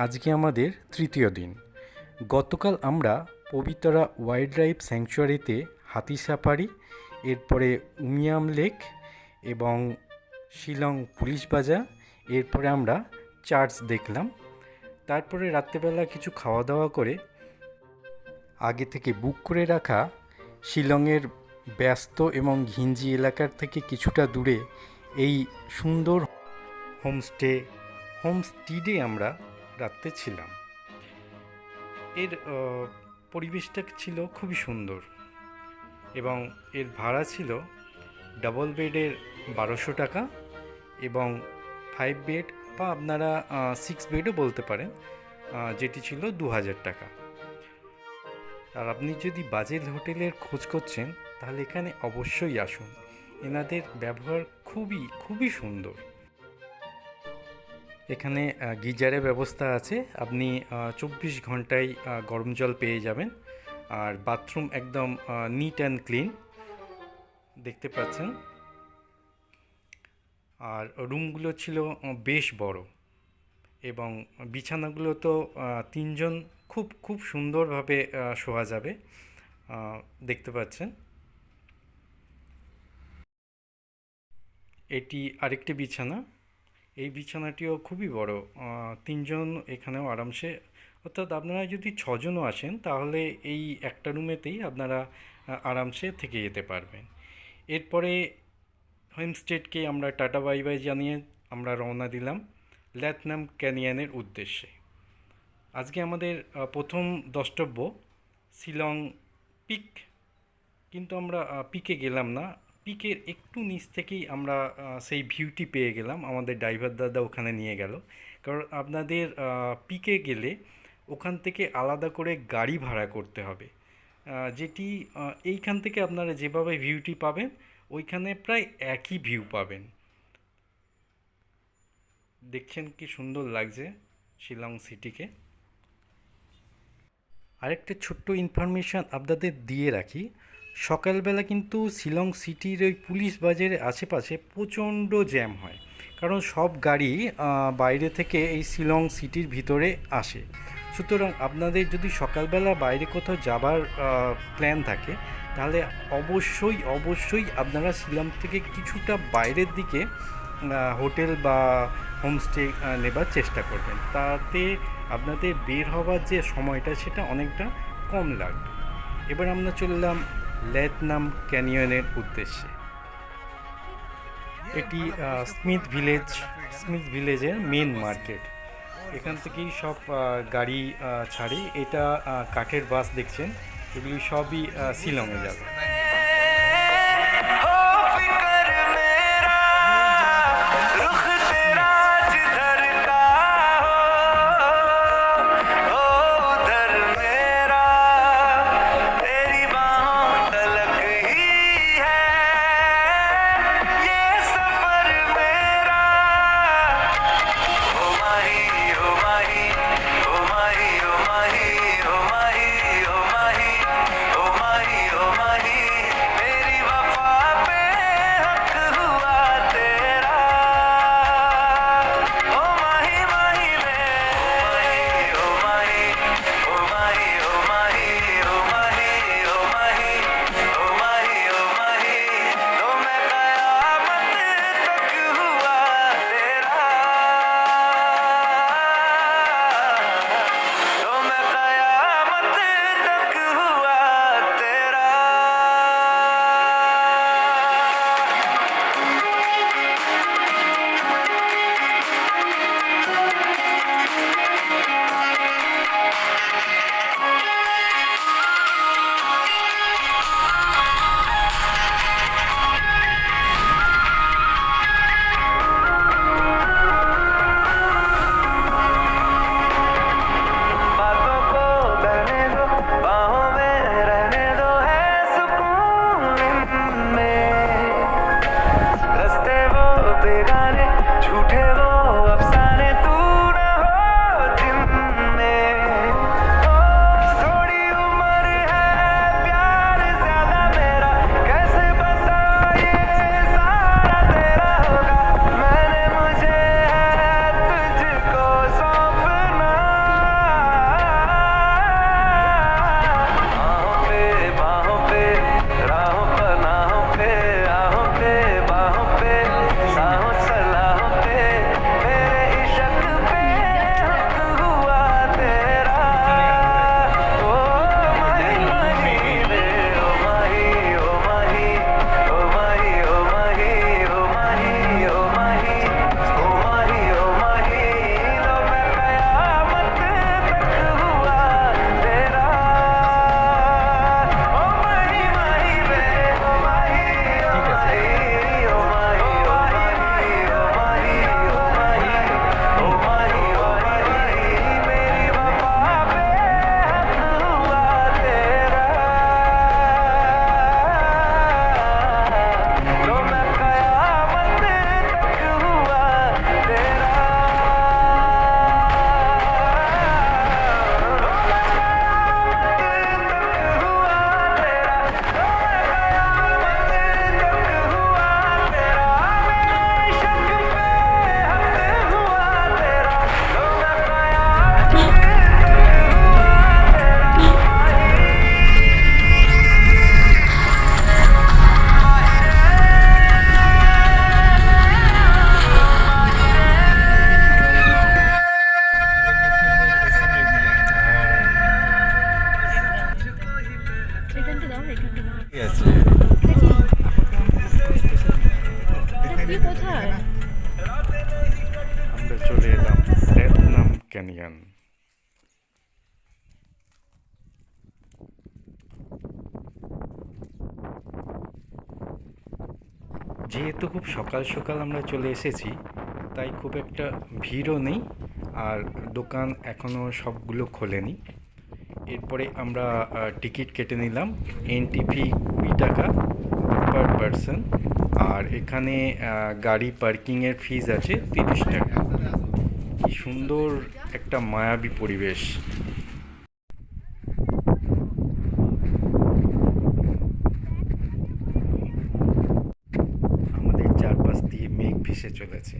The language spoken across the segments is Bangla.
আজকে আমাদের তৃতীয় দিন। গতকাল আমরা পবিতরা ওয়াইল্ড লাইফ স্যাংচুয়ারিতে হাতি সাফারি, এরপরে উমিয়াম লেক এবং শিলং পুলিশ বাজার, এরপরে আমরা চার্চ দেখলাম। তারপরে রাত্রেবেলা কিছু খাওয়া দাওয়া করে আগে থেকে বুক করে রাখা শিলংয়ের ব্যস্ত এবং ঘিঞ্জি এলাকার থেকে কিছুটা দূরে এই সুন্দর হোমস্টিডে আমরা রাত্রে ছিলাম। এর পরিবেশটা ছিল খুবই সুন্দর এবং এর ভাড়া ছিল ডাবল বেডের 1200 টাকা এবং 5 বেড বা আপনারা 6 বেডও বলতে পারেন, যেটি ছিল 2000 টাকা। আর আপনি যদি বাজেট হোটেলের খোঁজ করছেন তাহলে এখানে অবশ্যই আসুন, এনাদের ব্যবহার খুবই সুন্দর। এখানে গিজারের ব্যবস্থা আছে, আপনি 24 ঘন্টায় গরম জল পেয়ে যাবেন। আর বাথরুম একদম নিট অ্যান্ড ক্লিন দেখতে পাচ্ছেন। আর রুমগুলো ছিল বেশ বড় এবং বিছানাগুলো তো 3 জন খুব সুন্দরভাবে শোয়া যাবে, দেখতে পাচ্ছেন। এটি আরেকটি বিছানা, এই বিছানাটিও খুবই বড়, 3 জন এখানেও আরামসে, অর্থাৎ আপনারা যদি 6 জনও আসেন তাহলে এই একটা রুমেতেই আপনারা আরামসে থেকে যেতে পারবেন। এরপরে হোমস্টেডকে আমরা টাটা বাই বাই জানিয়ে আমরা রওনা দিলাম ল্যাথনাম ক্যানিয়নের উদ্দেশ্যে। আজকে আমাদের প্রথম দ্রষ্টব্য শিলং পিক, কিন্তু আমরা পিকে গেলাম না, পিকের একটু নিচ থেকেই আমরা সেই ভিউটি পেয়ে গেলাম। আমাদের ড্রাইভার দাদা ওখানে নিয়ে গেল, কারণ আপনাদের পিকে গেলে ওখান থেকে আলাদা করে গাড়ি ভাড়া করতে হবে, যেটি এইখান থেকে আপনারা যেভাবে ভিউটি পাবেন ওইখানে প্রায় একই ভিউ পাবেন। দেখছেন কি সুন্দর লাগছে শিলং সিটিকে। আরেকটা ছোট্ট ইনফরমেশান আপনাদের দিয়ে রাখি, সকালবেলা কিন্তু শিলং সিটির ওই পুলিশ বাজারের আশেপাশে প্রচণ্ড জ্যাম হয়, কারণ সব গাড়ি বাইরে থেকে এই শিলং সিটির ভিতরে আসে। সুতরাং আপনাদের যদি সকালবেলা বাইরে কোথাও যাবার প্ল্যান থাকে তাহলে অবশ্যই আপনারা শিলং থেকে কিছুটা বাইরের দিকে হোটেল বা হোমস্টে নেবার চেষ্টা করবেন, তাতে আপনাদের বের হওয়ার যে সময়টা সেটা অনেকটা কম লাগবে। এবার আমরা চললাম ল্যাথনাম ক্যানিয়নের উদ্দেশ্যে। এটি স্মিথ ভিলেজের মেন মার্কেট, এখান থেকেই সব গাড়ি ছাড়ে। এটা কাঠের বাস দেখছেন, এগুলি সবই শিলংয়ে যাবে। ঠিক আছে। কোথায়? আমরা চলে এলাম লেথনাম ক্যানিয়ন। যেহেতু খুব সকাল সকাল আমরা চলে এসেছি, তাই খুব একটা ভিড়ও নেই, আর দোকান এখনও সবগুলো খোলেনি। এরপরে আমরা টিকিট কেটে নিলাম। এন্ট্রি ফি 20 টাকা পার পারসন, আর এখানে গাড়ি পার্কিংয়ের ফিজ আছে 30 টাকা। কি সুন্দর একটা মায়াবী পরিবেশ। আমাদের চারপাশ দিয়ে মেঘ ভেসে চলেছে।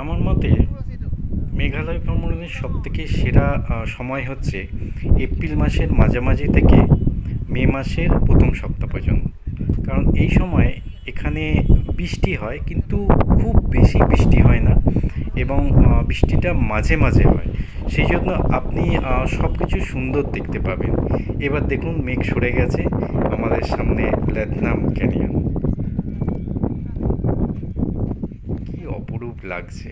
আমার মতে মেঘালয় ভ্রমণের সবথেকে সেরা সময় হচ্ছে এপ্রিল মাসের মাঝামাঝি থেকে মে মাসের প্রথম সপ্তাহ পর্যন্ত। কারণ এই সময় এখানে বৃষ্টি হয়, কিন্তু খুব বেশি বৃষ্টি হয় না, এবং বৃষ্টিটা মাঝে মাঝে হয়। সেই জন্য আপনি সব কিছু সুন্দর দেখতে পাবেন। এবার দেখুন মেঘ সরে গেছে, আমাদের সামনে লেথনাম ক্যানিয়ন। কি অপরূপ লাগছে।